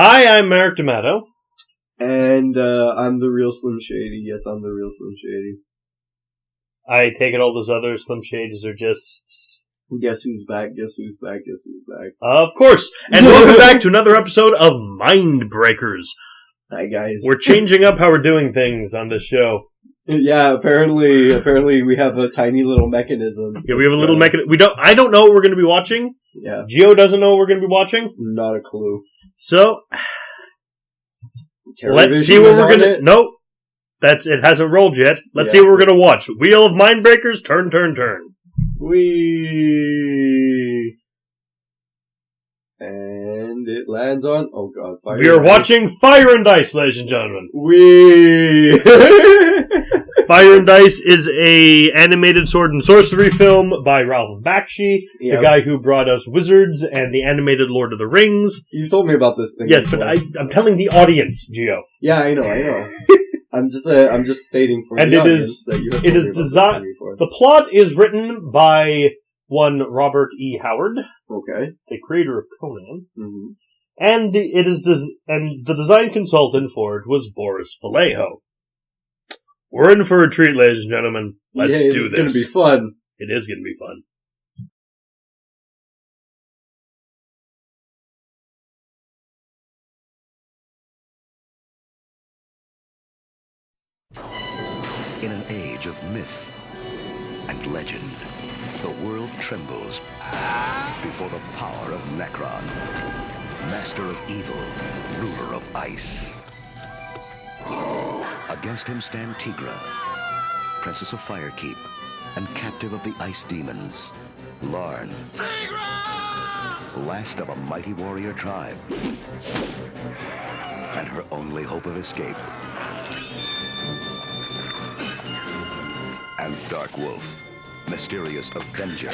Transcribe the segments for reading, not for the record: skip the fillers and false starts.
Hi, I'm Marek D'Amato. And I'm the real Slim Shady. Yes, I'm the real Slim Shady. I take it all those other Slim Shadys are just... Guess who's back, guess who's back, guess who's back. Of course! And welcome back to another episode of Mindbreakers. Hi, guys. We're changing up how we're doing things on this show. Yeah, apparently we have a tiny little mechanism. Yeah, we have a little mechanism. I don't know what we're going to be watching. Yeah. Gio doesn't know what we're going to be watching. Not a clue. So, let's see what we're going to... Nope. It hasn't rolled yet. Let's see what we're going to watch. Wheel of Mindbreakers, turn. Whee! And it lands on... Oh god, Fire We are watching Fire&Ice, ladies and gentlemen. Whee! Fire&Ice is a animated sword and sorcery film by Ralph Bakshi, the guy who brought us Wizards and the animated Lord of the Rings. You've told me about this thing. Yes, before. But I'm telling the audience, Gio. Yeah, I know. I'm just stating for the audience that you have told me about this thing before. The plot is written by one Robert E. Howard, okay, the creator of Conan, and the design consultant for it was Boris Vallejo. We're in for a treat, ladies and gentlemen. Let's do this. It's going to be fun. It is going to be fun. In an age of myth and legend, the world trembles before the power of Necron, master of evil, ruler of ice. Against him stand Tigra, princess of Firekeep, and captive of the ice demons, Larn, last of a mighty warrior tribe, and her only hope of escape. And Dark Wolf, mysterious avenger,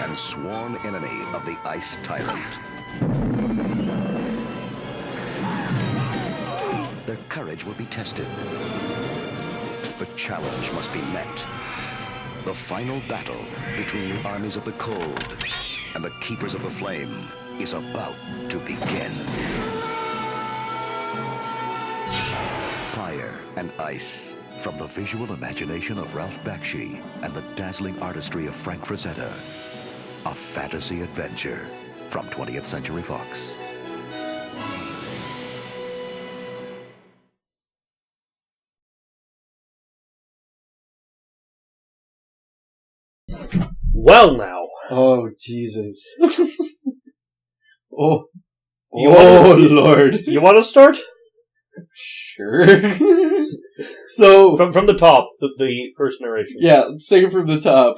and sworn enemy of the Ice Tyrant. Their courage will be tested. The challenge must be met. The final battle between the armies of the cold and the keepers of the flame is about to begin. Fire and Ice. From the visual imagination of Ralph Bakshi and the dazzling artistry of Frank Frazetta, a fantasy adventure from 20th Century Fox. Well, now. Oh, Jesus. Lord. You want to start? Sure. So from the top, the first narration. Yeah, let's take it from the top.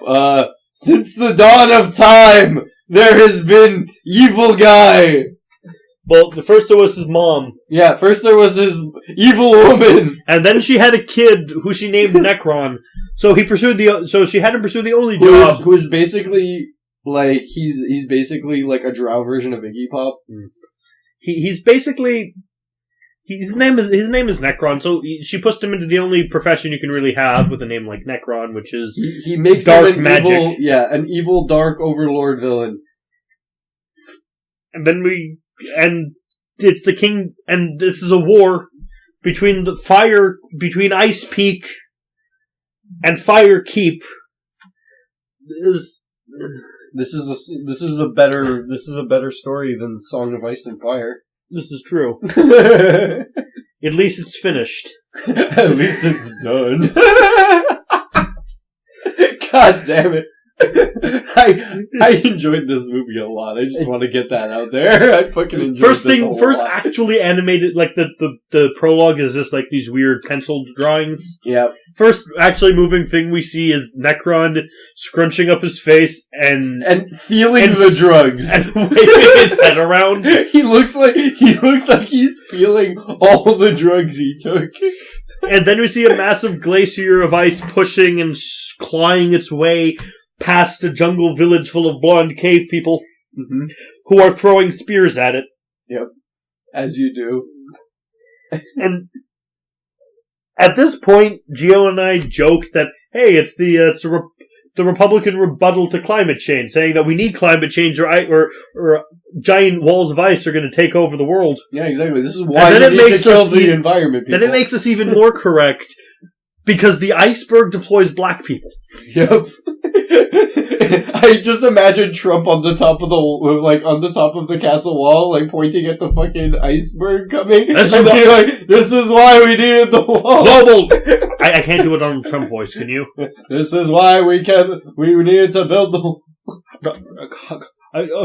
Since the dawn of time, there has been evil guy. Well, the first there was his mom. Yeah, first there was his evil woman, and then she had a kid who she named Necron. So she had to pursue the only job. Who is basically like he's basically like a drow version of Iggy Pop. He's basically. His name is Necron, so she puts him into the only profession you can really have with a name like Necron, which is he makes dark him magic. An evil dark overlord villain. And then it's the king, and this is a war between Ice Peak and Fire Keep. This is a better story than Song of Ice and Fire. This is true. At least it's finished. At least it's done. God damn it. I enjoyed this movie a lot. I just want to get that out there. I fucking enjoyed this a lot. First actually animated, like the prologue is just like these weird pencil drawings. Yeah. First actually moving thing we see is Necron scrunching up his face and feeling the drugs and waving his head around. He looks like he's feeling all the drugs he took. And then we see a massive glacier of ice pushing and clawing its way past a jungle village full of blonde cave people who are throwing spears at it. Yep, as you do. And at this point, Gio and I joke that, hey, it's the the Republican rebuttal to climate change, saying that we need climate change or giant walls of ice are going to take over the world. Yeah, exactly. This is why we need to kill the environment, people. Then it makes us even more correct, because the iceberg deploys black people. Yep. I just imagine Trump on the top of the castle wall, like pointing at the fucking iceberg coming, and being like, "This is why we needed the wall." Global. I can't do it on Trump voice. Can you? This is why we needed to build the wall.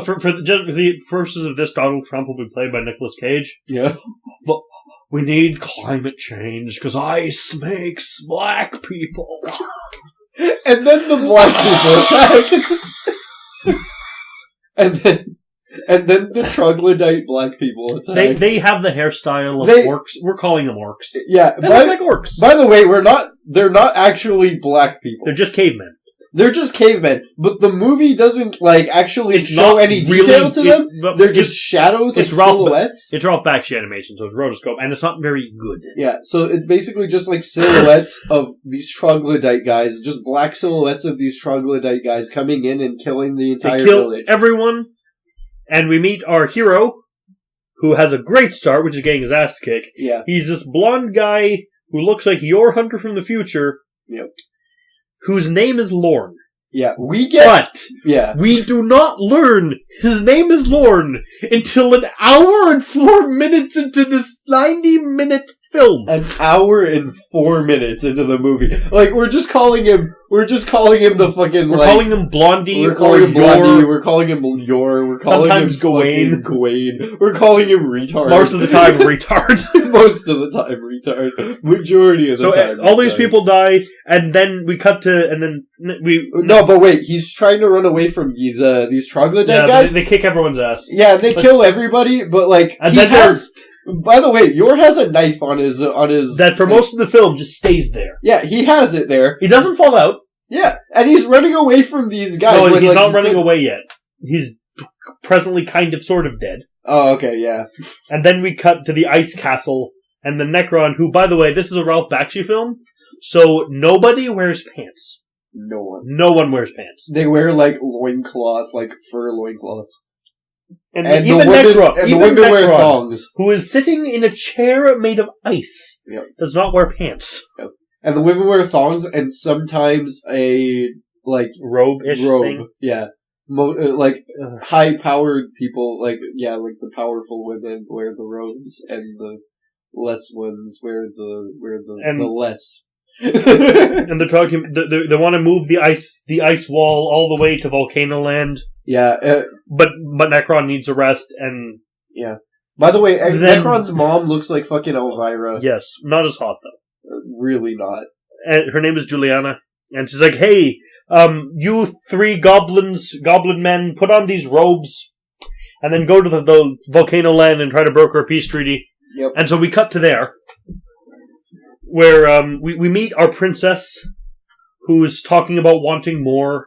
For the purposes of this, Donald Trump will be played by Nicolas Cage. Yeah. But we need climate change because ice makes black people. And then the black people attack. and then the troglodyte black people attack. They have the hairstyle of orcs. We're calling them orcs. Yeah, they look like orcs. By the way, they're not actually black people. They're just cavemen. They're just cavemen, but the movie doesn't actually show any detail to them. They're just shadows, silhouettes. It's Ralph Bakshi animation, so it's rotoscope, and it's not very good. Yeah, so it's basically just silhouettes of these troglodyte guys, just black silhouettes of these troglodyte guys coming in and killing the entire village. Everyone, and we meet our hero, who has a great start, which is getting his ass kicked. Yeah. He's this blonde guy who looks like your Hunter from the future. Yep. Whose name is Lorne. Yeah, we do not learn his name is Lorne until an hour and 4 minutes into this 90-minute film. An hour and 4 minutes into the movie. We're just calling him the fucking, calling him Blondie. We're calling him Blondie. We're calling him Yor. We're calling sometimes him Gawain. We're calling him retard. Most of the time, retard. Most of the time, retard. Majority of the time. So all these people die, and then we cut to, No, but wait, he's trying to run away from these troglodyte guys. They kick everyone's ass. Yeah, they kill everybody, but he has... By the way, Yor has a knife on his... That for most of the film just stays there. Yeah, he has it there. He doesn't fall out. Yeah, and he's running away from these guys. No, he's not running away yet. He's presently kind of sort of dead. Oh, okay, yeah. And then we cut to the ice castle and the Necron, who, by the way, this is a Ralph Bakshi film, so nobody wears pants. No one. No one wears pants. They wear, loincloths, fur loincloths. And even the women wear thongs. Who is sitting in a chair made of ice, does not wear pants. Yep. And the women wear thongs and sometimes a, robe-ish thing. Yeah. High-powered people, the powerful women wear the robes and the less ones wear the less. And they're talking. They want to move the ice wall all the way to Volcano Land. Yeah, but Necron needs a rest, and yeah. By the way, Necron's mom looks like fucking Elvira. Yes, not as hot though. Really not. And her name is Juliana, and she's like, "Hey, you 3 goblin men, put on these robes, and then go to the Volcano Land and try to broker a peace treaty." Yep. And so we cut to there, where we meet our princess, who is talking about wanting more.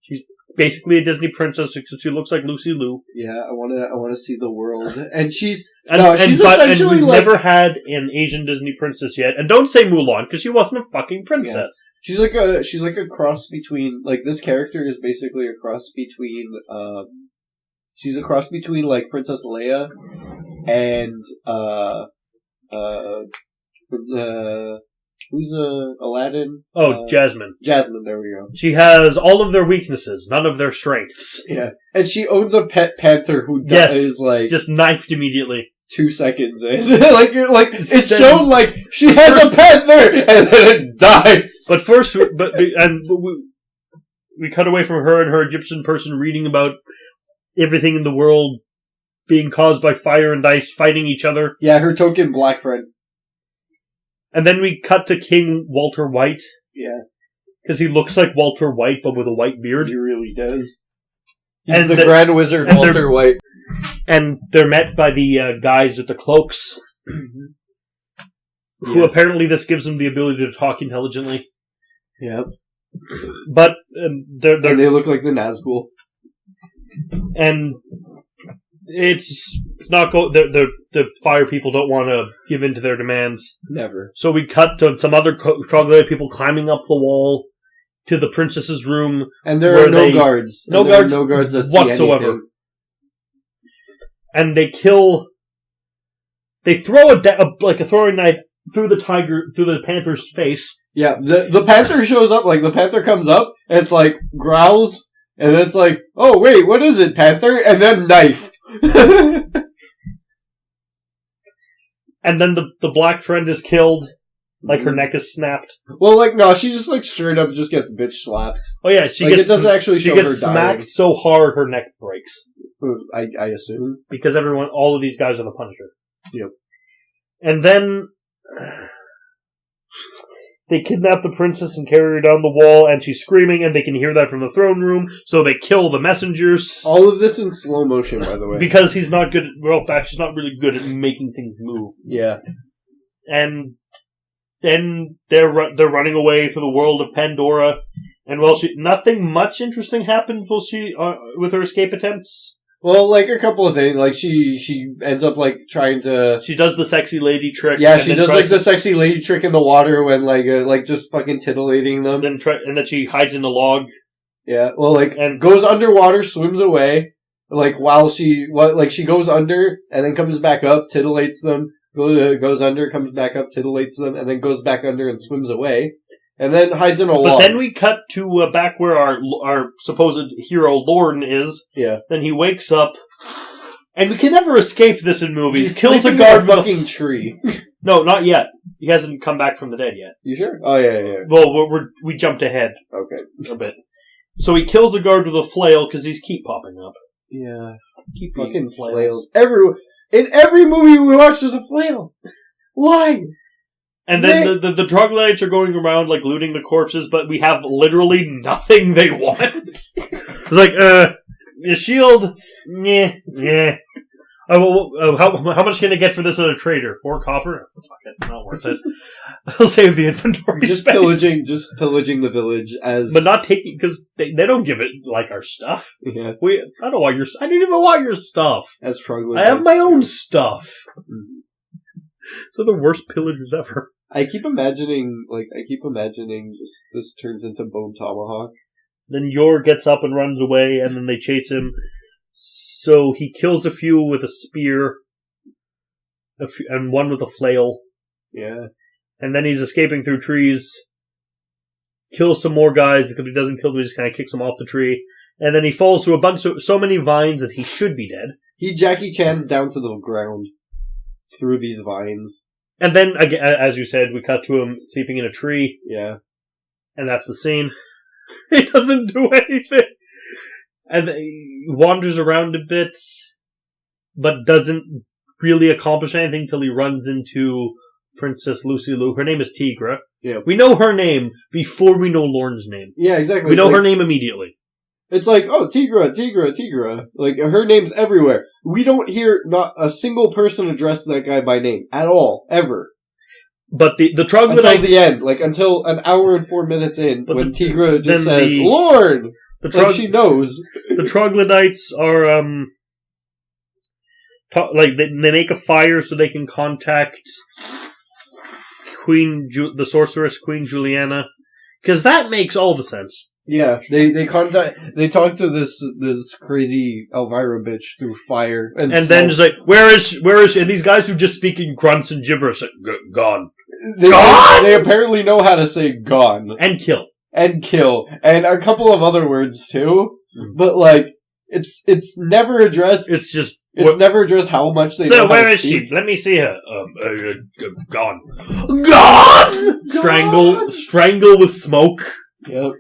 She's basically a Disney princess, except she looks like Lucy Liu. Yeah, I wanna see the world, and she's essentially we've never had an Asian Disney princess yet. And don't say Mulan because she wasn't a fucking princess. Yeah. She's like a cross between this character is basically a cross between she's a cross between Princess Leia and who's Aladdin? Oh, Jasmine. Jasmine, there we go. She has all of their weaknesses, none of their strengths. Yeah. And she owns a pet panther who is just knifed immediately. 2 seconds in. It's shown she has a panther and then it dies. But first, we cut away from her and her Egyptian person reading about everything in the world being caused by fire and ice fighting each other. Yeah, her token black friend. And then we cut to King Walter White. Yeah. Because he looks like Walter White, but with a white beard. He really does. He's the Grand Wizard Walter White. And they're met by the guys with the cloaks. Who apparently this gives them the ability to talk intelligently. Yep. But they look like the Nazgul. And it's not the fire people don't want to give in to their demands. Never. So we cut to some other troglodyte people climbing up the wall, to the princess's room. And there are no guards. No guards that whatsoever. see anything. And they kill... They throw a throwing knife through the panther's face. Yeah, the panther shows up, like, the panther comes up, and it's like, growls, and then it's like, oh, wait, what is it, panther? And then knife. And then the black friend is killed, like her neck is snapped. Well, like, no, she just, like, straight up just gets bitch slapped. Oh yeah, it doesn't actually show her dying. She gets smacked so hard her neck breaks. I assume. Because all of these guys are the Punisher. Yep. And then they kidnap the princess and carry her down the wall, and she's screaming, and they can hear that from the throne room, so they kill the messengers. All of this in slow motion, by the way. Because he's not good at... Ralph Bakshi's not really good at making things move. Yeah. And then they're running away through the world of Pandora, and nothing much interesting happens with her escape attempts. Well, like, a couple of things. Like, she ends up, like, trying to... She does the sexy lady trick. Yeah, she does, like, the sexy lady trick in the water when, like, just fucking titillating them. And then she hides in the log. Yeah, well, like, and goes underwater, swims away, like, she goes under, and then comes back up, titillates them, goes under, comes back up, titillates them, and then goes back under and swims away. And then hides in a log. But then we cut to back where our supposed hero Lorne is. Yeah. Then he wakes up, and we can never escape this in movies. He's kills a guard with a fucking tree. No, not yet. He hasn't come back from the dead yet. You sure? Oh yeah. Well, we jumped ahead. Okay. A bit. So he kills a guard with a flail because these keep popping up. Yeah. Keep fucking flails. In every movie we watch, there's a flail. Why? And then the troglodytes are going around, like, looting the corpses, but we have literally nothing they want. It's like, your shield, yeah. How much can I get for this at a trader? 4 copper? Fuck it, not worth it. I'll save the inventory just space. pillaging the village as... But not taking, because they don't give it, like, our stuff. Yeah. I don't want I didn't even want your stuff. As troglodytes. I have my own stuff. Mm-hmm. They're the worst pillagers ever. I keep imagining just this turns into Bone Tomahawk. Then Yor gets up and runs away, and then they chase him. So he kills a few with a spear, and one with a flail. Yeah. And then he's escaping through trees, kills some more guys, because he doesn't kill them, he just kind of kicks them off the tree. And then he falls through so many vines that he should be dead. He Jackie Chan's down to the ground. Through these vines. And then, again, as you said, we cut to him sleeping in a tree. Yeah. And that's the scene. He doesn't do anything. And he wanders around a bit, but doesn't really accomplish anything till he runs into Princess Lucy Liu. Her name is Tigra. Yeah. We know her name before we know Lorne's name. Yeah, exactly. We know her name immediately. It's like, oh, Tigra. Like, her name's everywhere. We don't hear not a single person address that guy by name. At all. Ever. But the troglodytes... Until the end. Like, until an hour and 4 minutes in, when Tigra just says, Lord! Like, she knows. The troglodytes are, they make a fire so they can contact the sorceress, Queen Juliana. Because that makes all the sense. Yeah, they talk to this crazy Elvira bitch through fire and then just like, where is she? And these guys who just speak in grunts and gibberish, like, gone. They apparently know how to say gone. And kill. And a couple of other words too. But like, it's never addressed. It's never addressed how much they know how to speak. So where is she? Let me see her. Gone. Gone! Strangle with smoke. Yep.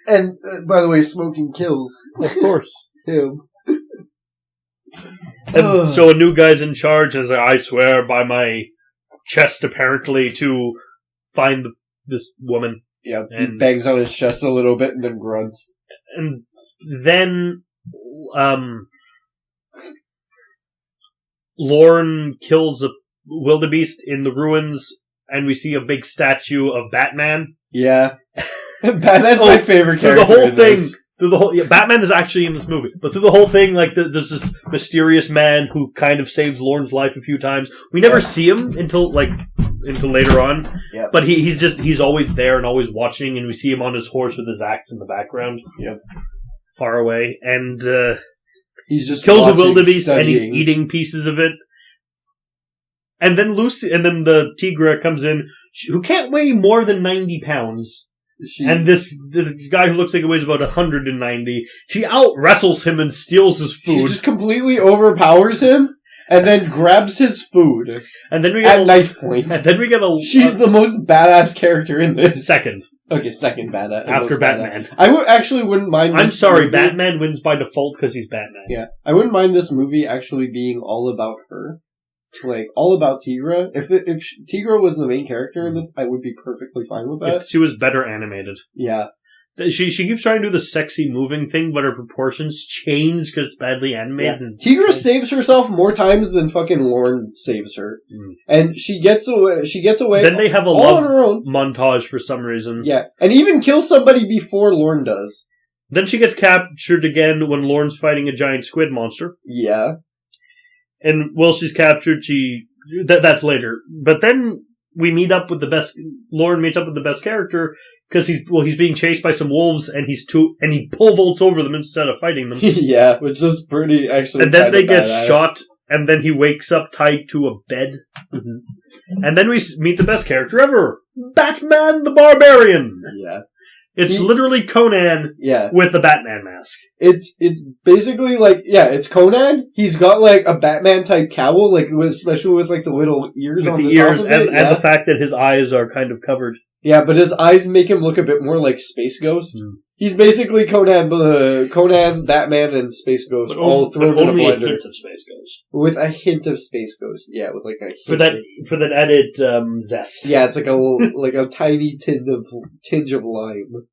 And, by the way, smoking kills. Of course. Him. And so a new guy's in charge, and I swear by my chest, apparently, to find this woman. Yeah, he bangs on his chest a little bit and then grunts. And then, Lorne kills a wildebeest in the ruins, and we see a big statue of Batman. Yeah. Batman's my favorite character. Through the whole Batman is actually in this movie, but through the whole thing, like, there's this mysterious man who kind of saves Lorne's life a few times. We never see him until, like, into later on. Yep. But he's always there and always watching, and we see him on his horse with his axe in the background. Yep. Far away. And he's just kills a watching, wildebeest, studying. and he's eating pieces of it. And then then the tigra comes in, who can't weigh more than 90 pounds. And this guy who looks like he weighs about 190, she out-wrestles him and steals his food. She just completely overpowers him, and then grabs his food. And then we get at knife point. And then we get She's the most badass character in this. Second. Okay, second badass. After Batman. Badass. I wouldn't mind this I'm sorry, movie. Batman wins by default because he's Batman. Yeah. I wouldn't mind this movie actually being all about her. Like, all about Tigra. If Tigra was the main character in this, I would be perfectly fine with that. If she was better animated. Yeah. She keeps trying to do the sexy moving thing, but her proportions change because it's badly animated. Yeah. Tigra saves herself more times than fucking Lorne saves her. And she gets away Then they have a all love on her own montage for some reason. Yeah. And even kills somebody before Lorne does. Then she gets captured again when Lorne's fighting a giant squid monster. Yeah. And while she's captured, that's later. But then we meet up with Lorne meets up with the best character because he's being chased by some wolves and he pole vaults over them instead of fighting them. Yeah, which is pretty actually. And then they get badass. shot, and then he wakes up tied to a bed. Mm-hmm. And then we meet the best character ever, Batman the Barbarian. Yeah. It's literally Conan with the Batman mask. It's basically it's Conan. He's got like a Batman type cowl, especially with like the little ears on the ears top of it. And the fact that his eyes are kind of covered. Yeah, but his eyes make him look a bit more like Space Ghost. He's basically Conan, Batman, and Space Ghost all thrown in a blender. Only a hint of Space Ghost. With a hint of Space Ghost, yeah, with like a hint for that added zest. Yeah, it's like a tiny tinge of lime.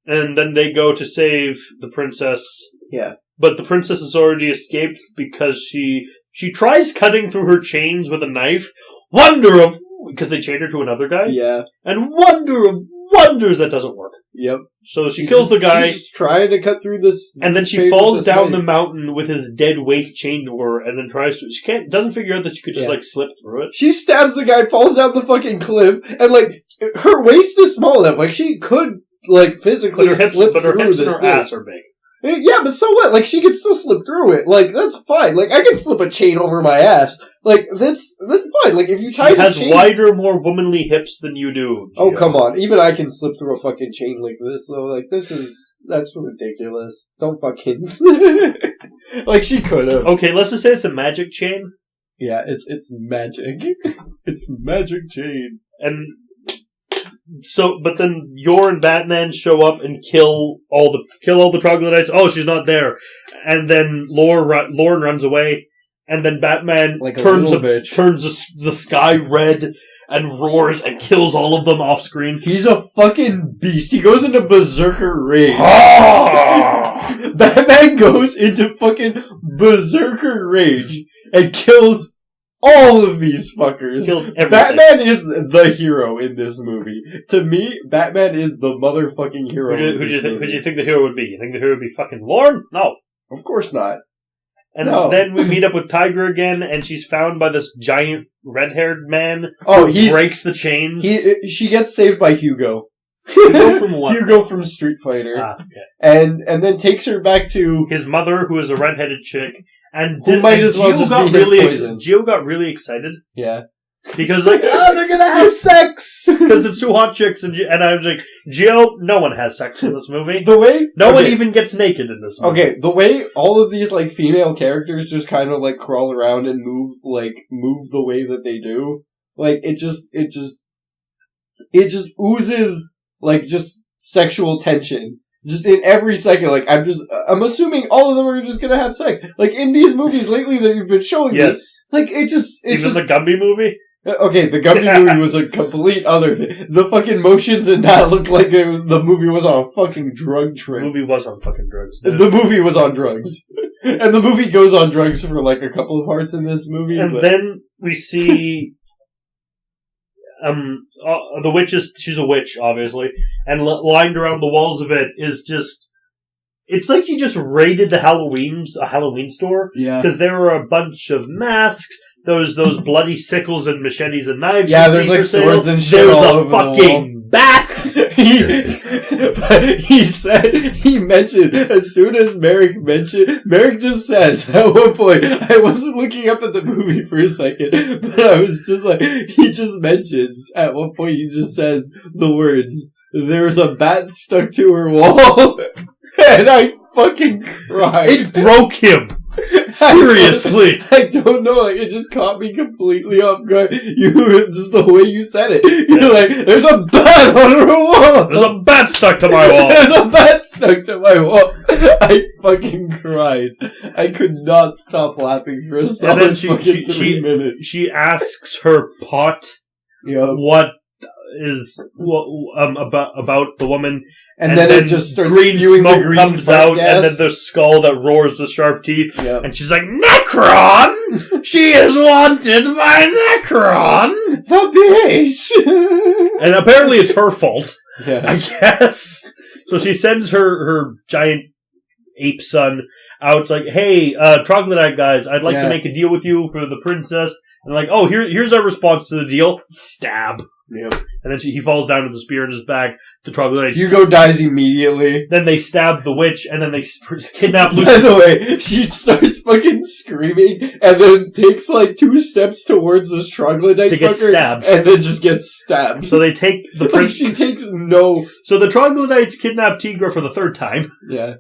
And then they go to save the princess. Yeah, but the princess has already escaped because she tries cutting through her chains with a knife. Because they chained her to another guy. Yeah, and wonder of wonders that doesn't work. Yep. So she kills the guy. She's trying to cut through this. And then she falls down the mountain with his dead weight chained to her, and then doesn't figure out that she could just slip through it. She stabs the guy, falls down the fucking cliff, and her waist is small enough. She could physically slip through her hips this and her ass are big. Yeah, but so what? She can still slip through it. That's fine. I can slip a chain over my ass. That's fine. If you tie the chain... She has wider, more womanly hips than you do. Gio. Oh, come on. Even I can slip through a fucking chain like this, though. That's ridiculous. Don't fucking... she could have. Okay, let's just say it's a magic chain. Yeah, it's magic. It's magic chain. And... but then Yor and Batman show up and kill all the troglodytes. Oh, she's not there. And then Lorne runs away. And then Batman turns the sky red and roars and kills all of them off screen. He's a fucking beast. He goes into berserker rage. Batman goes into fucking berserker rage and kills all of these fuckers. Batman is the hero in this movie. To me, Batman is the motherfucking hero. Who do you think the hero would be? You think the hero would be fucking Lorne? No. Of course not. And then we meet up with Tigra again, and she's found by this giant red-haired man who breaks the chains. She gets saved by Hugo. Hugo from what? Hugo from Street Fighter. Okay. And then takes her back to... his mother, who is a red-headed chick. And might as well just be his poison. Gio got really excited. Yeah. Because they're gonna have sex! Because it's two hot chicks, and I was like, Gio, no one has sex in this movie. No one even gets naked in this movie. Okay, the way all of these, female characters just kind of, crawl around and move the way that they do, it just oozes, just sexual tension. Just in every second, I'm assuming all of them are just gonna have sex. In these movies lately that you've been showing me. Even the Gumby movie? Okay, the Gumby movie was a complete other thing. The fucking motions in that looked like the movie was on a fucking drug trip. The movie was on fucking drugs. The movie was on drugs. And the movie goes on drugs for a couple of parts in this movie. And then we see... the witch she's a witch, obviously, and lined around the walls of it is just, it's like you just raided a Halloween store. Yeah. Because there were a bunch of masks, those bloody sickles and machetes and knives. Yeah, there's like swords and shit There's all a over the fucking bat. He mentioned, as soon as Merrick just says, at one point, I wasn't looking up at the movie for a second, but I was just like, he just mentions, at one point he just says the words, "There's a bat stuck to her wall," and I fucking cried. It broke him. Seriously. I don't know, like, it just caught me completely off guard. Just the way you said it. You're like, "There's a bat on her wall! There's a bat stuck to my wall! There's a bat stuck to my wall!" I fucking cried. I could not stop laughing for a solid fucking 3 minutes. She asks her pot what is about the woman, and then it just starts green spewing smoke the green comes out, gas. and then the skull that roars with sharp teeth, Yep. and she's like, "Necron! She is wanted by Necron! The bitch!" And apparently it's her fault, Yeah. I guess. So she sends her giant ape son out, like, "Hey, troglodyte guys, I'd like to make a deal with you for the princess." And like, "Oh, here's our response to the deal. Stab." Yep. And then he falls down with the spear in his back. The troglodytes. Hugo dies immediately. Then they stab the witch, and then they kidnap Lucy. By the way, she starts fucking screaming, and then takes like 2 steps towards this troglodyte to get fucker, stabbed, and then just gets stabbed. So they take the like she takes no. So the troglodytes kidnap Tigra for the 3rd time. Yeah.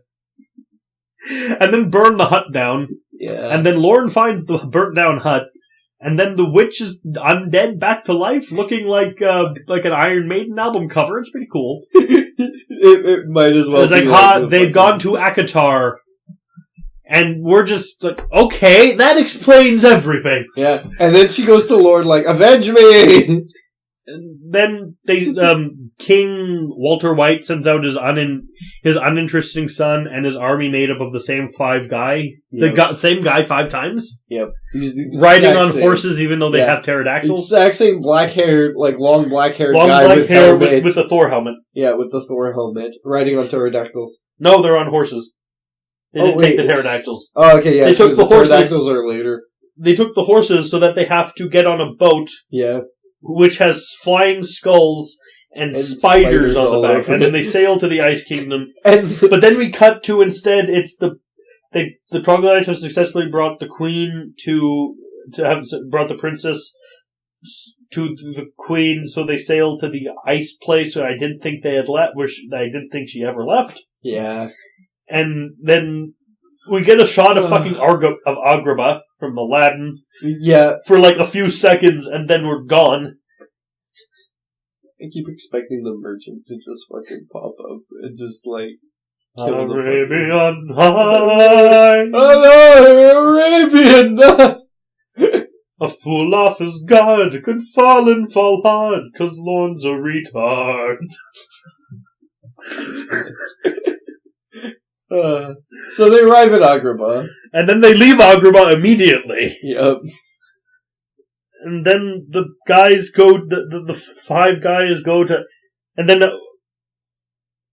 And then burn the hut down. Yeah. And then Lauren finds the burnt down hut. And then the witch is undead back to life, looking like an Iron Maiden album cover. It's pretty cool. it might as well. It's like, they've gone to Akatar, and we're just like, okay, that explains everything. Yeah, and then she goes to Lord like, "Avenge me!" And then they, King Walter White sends out his uninteresting son and his army made up of the same 5 guy. Yep. The same guy 5 times. Yep. Riding on horses even though they have pterodactyls. Exact same black hair, like long black hair long guy black with hair helmet. with the Thor helmet. Yeah, with the Thor helmet. Riding on pterodactyls. No, they're on horses. They didn't take the pterodactyls. Oh, okay, yeah. They took the horses. Pterodactyls are later. They took the horses so that they have to get on a boat. Yeah. Which has flying skulls and spiders on the back, and then they sail to the Ice Kingdom. But then we cut to instead, it's the troglodytes have successfully brought the queen brought the princess to the queen, so they sail to the ice place where I didn't think they had left, I didn't think she ever left. Yeah. And then we get a shot of fucking Agrabah from Aladdin. Yeah. For like a few seconds, and then we're gone. I keep expecting the merchant to just fucking pop up and just like Arabian Night. Arabian Night. A fool off his guard could fall and fall hard, 'cause Lorne's a retard. So they arrive at Agrabah. And then they leave Agrabah immediately. Yep. And then the guys go, the 5 guys go to, and then, they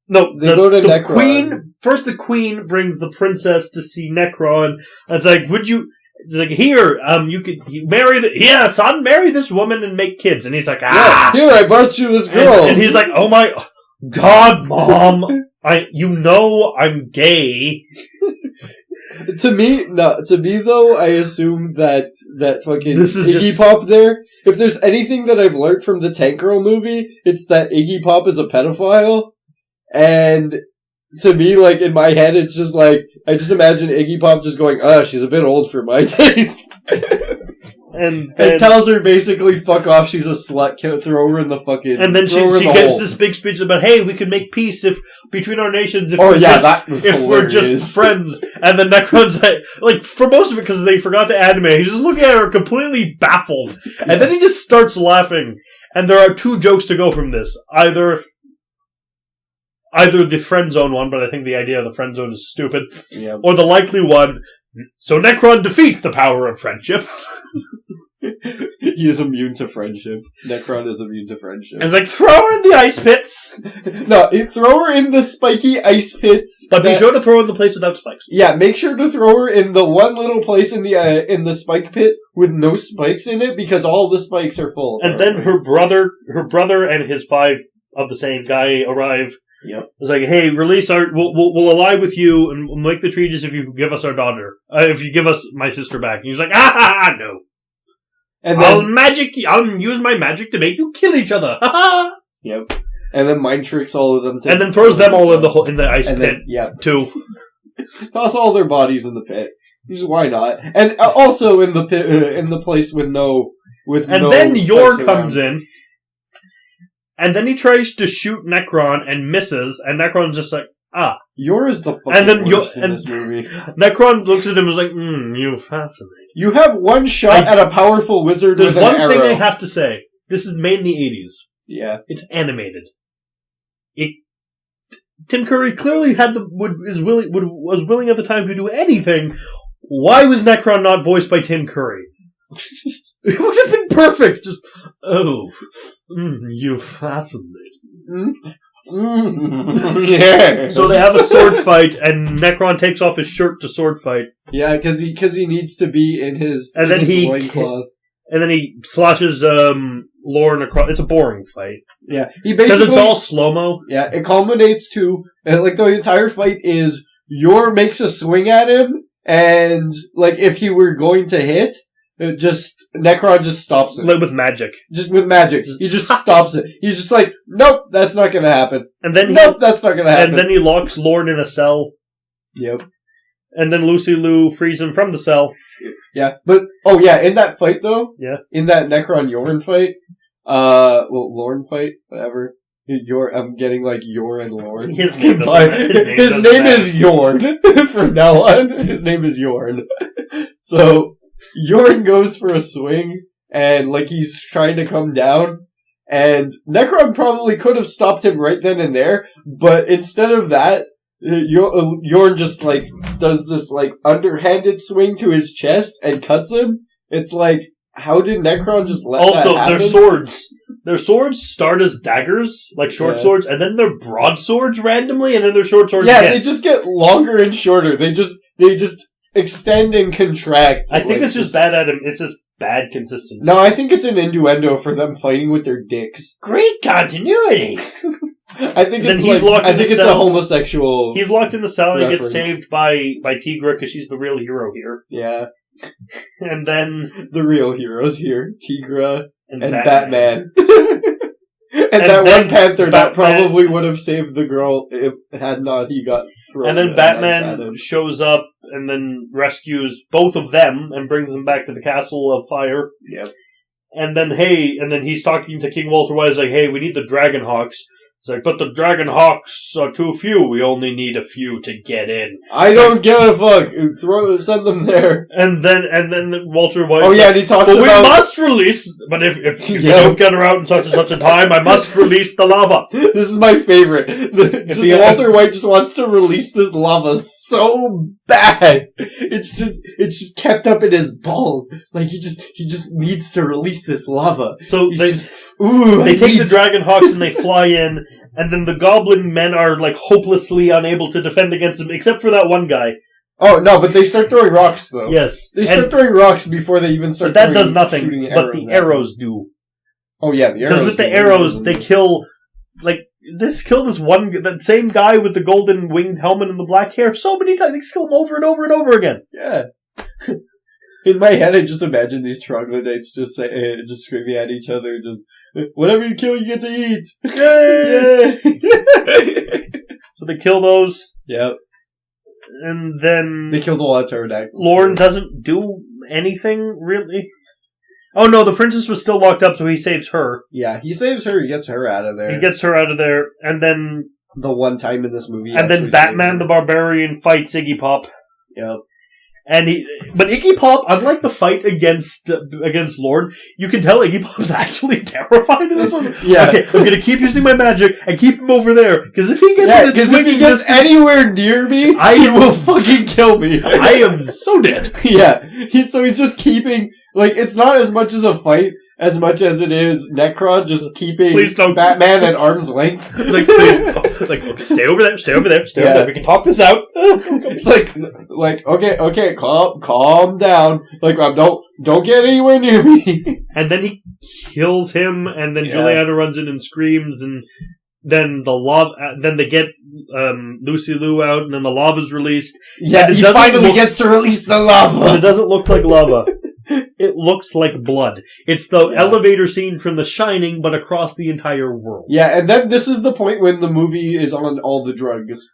go to Necron. Queen, first the queen brings the princess to see Necron, and it's like, it's like, "Here, you marry son, marry this woman and make kids." And he's like, "Ah! Yeah, here, I brought you this girl." And he's like, "Oh my God, Mom, I'm gay." To me though, I assume that fucking this is Iggy Pop there. If there's anything that I've learned from the Tank Girl movie, it's that Iggy Pop is a pedophile. And to me, like, in my head, it's just like, I just imagine Iggy Pop just going, she's a bit old for my taste. And tells her basically, fuck off, she's a slut, throw her in the fucking... And then she gets this big speech about, hey, we can make peace between our nations if we're just friends. And then Necron's like, for most of it, because they forgot to animate, he's just looking at her completely baffled. And then he just starts laughing. And there are 2 jokes to go from this. Either the friend zone one, but I think the idea of the friend zone is stupid. Yeah. Or the likely one, so Necron defeats the power of friendship. He is immune to friendship. Necron is immune to friendship. And it's like, throw her in the ice pits! No, throw her in the spiky ice pits. But be sure to throw her in the place without spikes. Yeah, make sure to throw her in the one little place in the spike pit with no spikes in it, because all the spikes are full. And then her brother and his 5 of the same guy arrive. Yep. It's like, hey, release we'll ally with you and we'll make the treaties if you give us our daughter. If you give us my sister back. And he's like, no. And then, I'll use my magic to make you kill each other. Yep. And then mind tricks all of them. And then throws them all in the ice pit. Too. Toss all their bodies in the pit. Just why not? And also in the pit, in the place with no. And then Yor comes in. And then he tries to shoot Necron and misses, and Necron's just like, Yor is the fucking worst in this movie. Necron looks at him and is like, you fascinate. You have one shot at a powerful wizard with an arrow. There's one thing I have to say. This is made in the 80s. Yeah. It's animated. Tim Curry clearly was willing at the time to do anything. Why was Necron not voiced by Tim Curry? It would have been perfect. Just, you fascinate. Yeah. So they have a sword fight, and Necron takes off his shirt to sword fight. Yeah, because he needs to be in his loincloth. And then he slashes Lorne across. It's a boring fight. Yeah, he basically, because it's all slow mo. Yeah, it culminates to the entire fight is Yor makes a swing at him, and if he were going to hit. Necron just stops it. With magic. Just with magic. He just stops it. He's just like, nope, that's not gonna happen. And then that's not gonna happen. And then he locks Lorne in a cell. Yep. And then Lucy Liu frees him from the cell. Yeah, but, in that fight though. Yeah. In that Necron-Yorn fight, Lorne fight, whatever. I'm getting Yor and Lorne. His name is Yorn. From now on, his name is Yorn. So, Yorn goes for a swing, and he's trying to come down, and Necron probably could have stopped him right then and there, but instead of that, Yorn just does this underhanded swing to his chest and cuts him. It's how did Necron just let that happen? Also, their swords start as daggers, short swords, and then they're broadswords randomly, and then they're short swords again. They just get longer and shorter. They just extend and contract. I think it's just bad at him. It's just bad consistency. No, I think it's an innuendo for them fighting with their dicks. Great continuity. I think it's a homosexual. He's locked in the cell and he gets saved by Tigra because she's the real hero here. Yeah. And then the real heroes here, Tigra and Batman. And that one panther that probably would have saved the girl if had not he got thrown. And then Batman shows up and then rescues both of them and brings them back to the Castle of Fire. Yep. And then he's talking to King Walter White. He's like, hey, we need the Dragonhawks. It's like, but the Dragonhawks are too few. We only need a few to get in. I don't give a fuck. Send them there. And then Walter White. And he talks about. We must release. But if you don't get her out in such and such a time, I must release the lava. This is my favorite. Walter White just wants to release this lava so bad. It's just kept up in his balls. He just needs to release this lava. So they take the Dragonhawks and they fly in. And then the goblin men are, hopelessly unable to defend against them, except for that one guy. Oh, no, but they start throwing rocks, though. Yes. They start throwing rocks before they even start But that does nothing, but the arrows do. Oh, yeah, the arrows. Because with the arrows, they kill, that same guy with the golden winged helmet and the black hair so many times. They kill him over and over and over again. Yeah. In my head, I just imagine these troglodytes just screaming at each other, whatever you kill, you get to eat! Yay! So they kill those. Yep. And then... They killed a lot of pterodactyls. Lorne doesn't do anything, really. Oh no, the princess was still locked up, so he saves her. Yeah, he saves her, he gets her out of there. And then... The one time in this movie... And then Batman the Barbarian fights Iggy Pop. Yep. But Iggy Pop, unlike the fight against Lorne, you can tell Iggy Pop's actually terrified in this one. Yeah. Okay, I'm gonna keep using my magic and keep him over there, because if he gets anywhere near me, he will fucking kill me. I am so dead. Yeah. He's just keeping Like, it's not as much as a fight as much as it is Necron just keeping Batman at arm's length. It's like, please, okay, stay over there, stay over there. We can talk this out. It's like, okay, calm down. Like, don't get anywhere near me. And then he kills him, and then Juliana runs in and screams, and then then they get Lucy Liu out, and then the lava's released. Yeah, he finally gets to release the lava. But it doesn't look like lava. It looks like blood. It's the elevator scene from The Shining, but across the entire world. Yeah, and then this is the point when the movie is on all the drugs.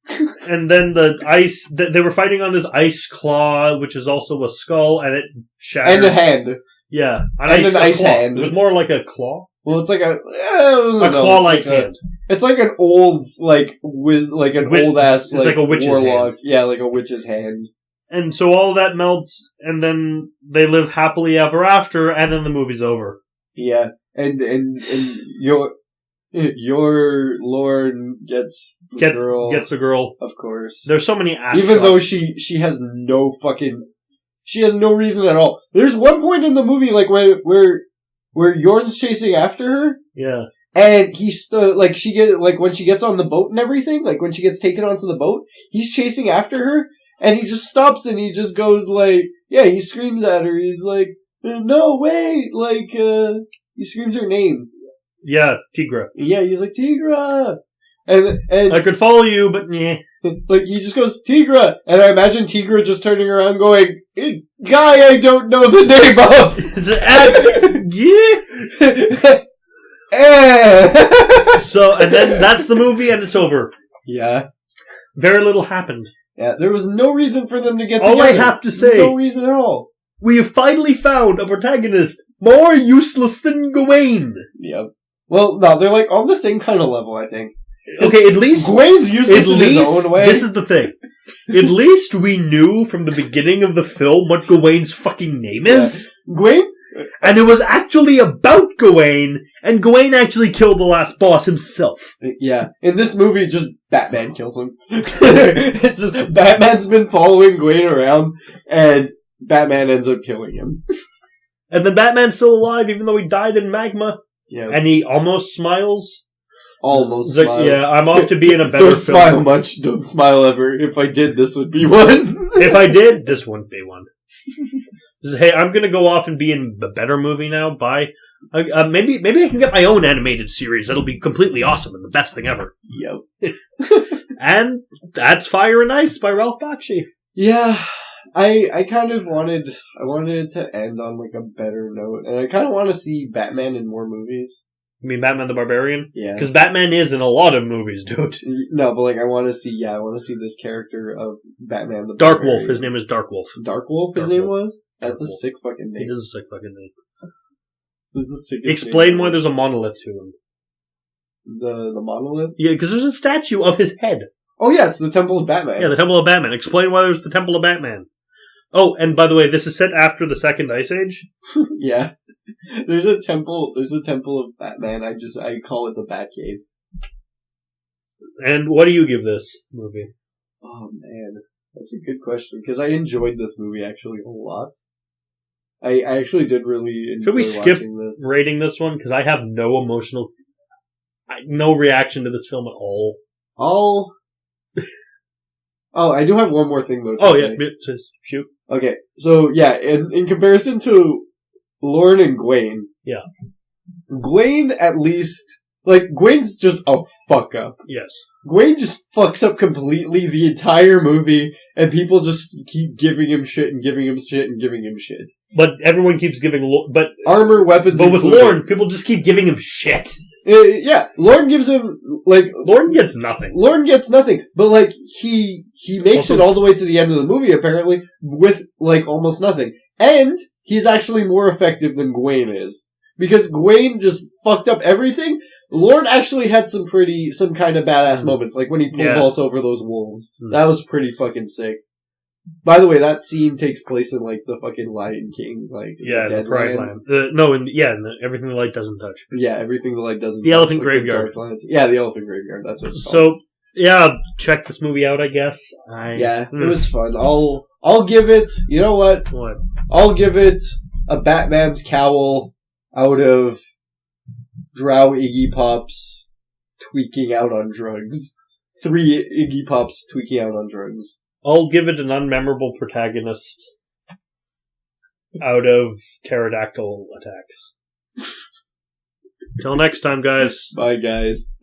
And then the ice... They were fighting on this ice claw, which is also a skull, and it shatters. And a hand. Yeah. An ice hand. It was more like a claw. Well, it's like a claw-like hand. It's like an old, old-ass, it's like a witch's warlock. hand. Yeah, like a witch's hand. And so all that melts, and then they live happily ever after, and then the movie's over. Yeah, and your Lauren gets the girl, of course. There's so many ass even shots. Though she has no reason at all. There's one point in the movie like where Yorn's chasing after her. Yeah. And he's when she gets on the boat and everything, like when she gets taken onto the boat, he's chasing after her. And he just stops and he just goes he screams at her. He's like, no, wait, he screams her name. Yeah, Tigra. Yeah, he's like, Tigra! And I could follow you, but nah. Like, he just goes, Tigra! And I imagine Tigra just turning around going, guy I don't know the name of! So, and then that's the movie and it's over. Yeah. Very little happened. Yeah, there was no reason for them to get together. All I have to say... No reason at all. We have finally found a protagonist more useless than Gawain. Yep. Well, no, they're like on the same kind of level, I think. Okay, at least... Gawain's useless in his own way. This is the thing. At least we knew from the beginning of the film what Gawain's fucking name is. Yeah. Gawain? And it was actually about Gawain, and Gawain actually killed the last boss himself. Yeah. In this movie, just Batman kills him. It's just, Batman's been following Gawain around, and Batman ends up killing him. And then Batman's still alive, even though he died in magma. Yeah. And he almost smiles. Almost like, smiles. Yeah, I'm off to be in a better Don't film. smile much. Don't smile ever. If I did, this would be one. If I did, this wouldn't be one. Hey, I'm gonna go off and be in a better movie now. Bye. Maybe I can get my own animated series. That'll be completely awesome and the best thing ever. Yep. And that's Fire and Ice by Ralph Bakshi. Yeah. I kind of wanted it to end on like a better note, and I kind of want to see Batman in more movies. You mean Batman the Barbarian? Yeah. Because Batman is in a lot of movies, dude. No, but like I want to see this character of Batman the Dark Wolf. His name is Dark Wolf. Dark Wolf. His name was. That's a sick fucking name. It is a sick fucking name. This is sick. Explain why there's a monolith to him. The monolith? Yeah, because there's a statue of his head. Oh yeah, it's the Temple of Batman. Yeah, the Temple of Batman. Explain why there's the Temple of Batman. Oh, and by the way, this is set after the Second Ice Age. Yeah. There's a temple of Batman. I call it the Batcave. And what do you give this movie? Oh man, that's a good question because I enjoyed this movie actually a lot. I actually did really enjoy Should we skip watching this. rating this one? Because I have no no reaction to this film at all. Oh, I do have one more thing though to say. Yeah, shoot. Okay, so yeah, in comparison to Lauren and Gawain, yeah, Gawain at least, Gawain's just a fuck up. Yes. Gawain just fucks up completely the entire movie, and people just keep giving him shit and giving him shit and giving him shit. But everyone keeps giving, armor, weapons, but with Lauren, people just keep giving him shit. Yeah, Lauren gives him, Lauren gets nothing. Lauren gets nothing, but, he makes it all the way to the end of the movie, apparently, with, almost nothing. And he's actually more effective than Gawain is. Because Gawain just fucked up everything. Lauren actually had some kind of badass moments, like when he pole vaults over those wolves. That was pretty fucking sick. By the way, that scene takes place in, the fucking Lion King, the Pride Land. Everything the light doesn't touch. Yeah, everything the light doesn't touch. The Elephant Graveyard. Yeah, the Elephant Graveyard, that's what it's called. So, yeah, check this movie out, I guess. It was fun. I'll give it, you know what? What? I'll give it a Batman's cowl out of Drow Iggy Pops tweaking out on drugs. 3 Iggy Pops tweaking out on drugs. I'll give it an unmemorable protagonist out of pterodactyl attacks. Till next time, guys. Bye, guys.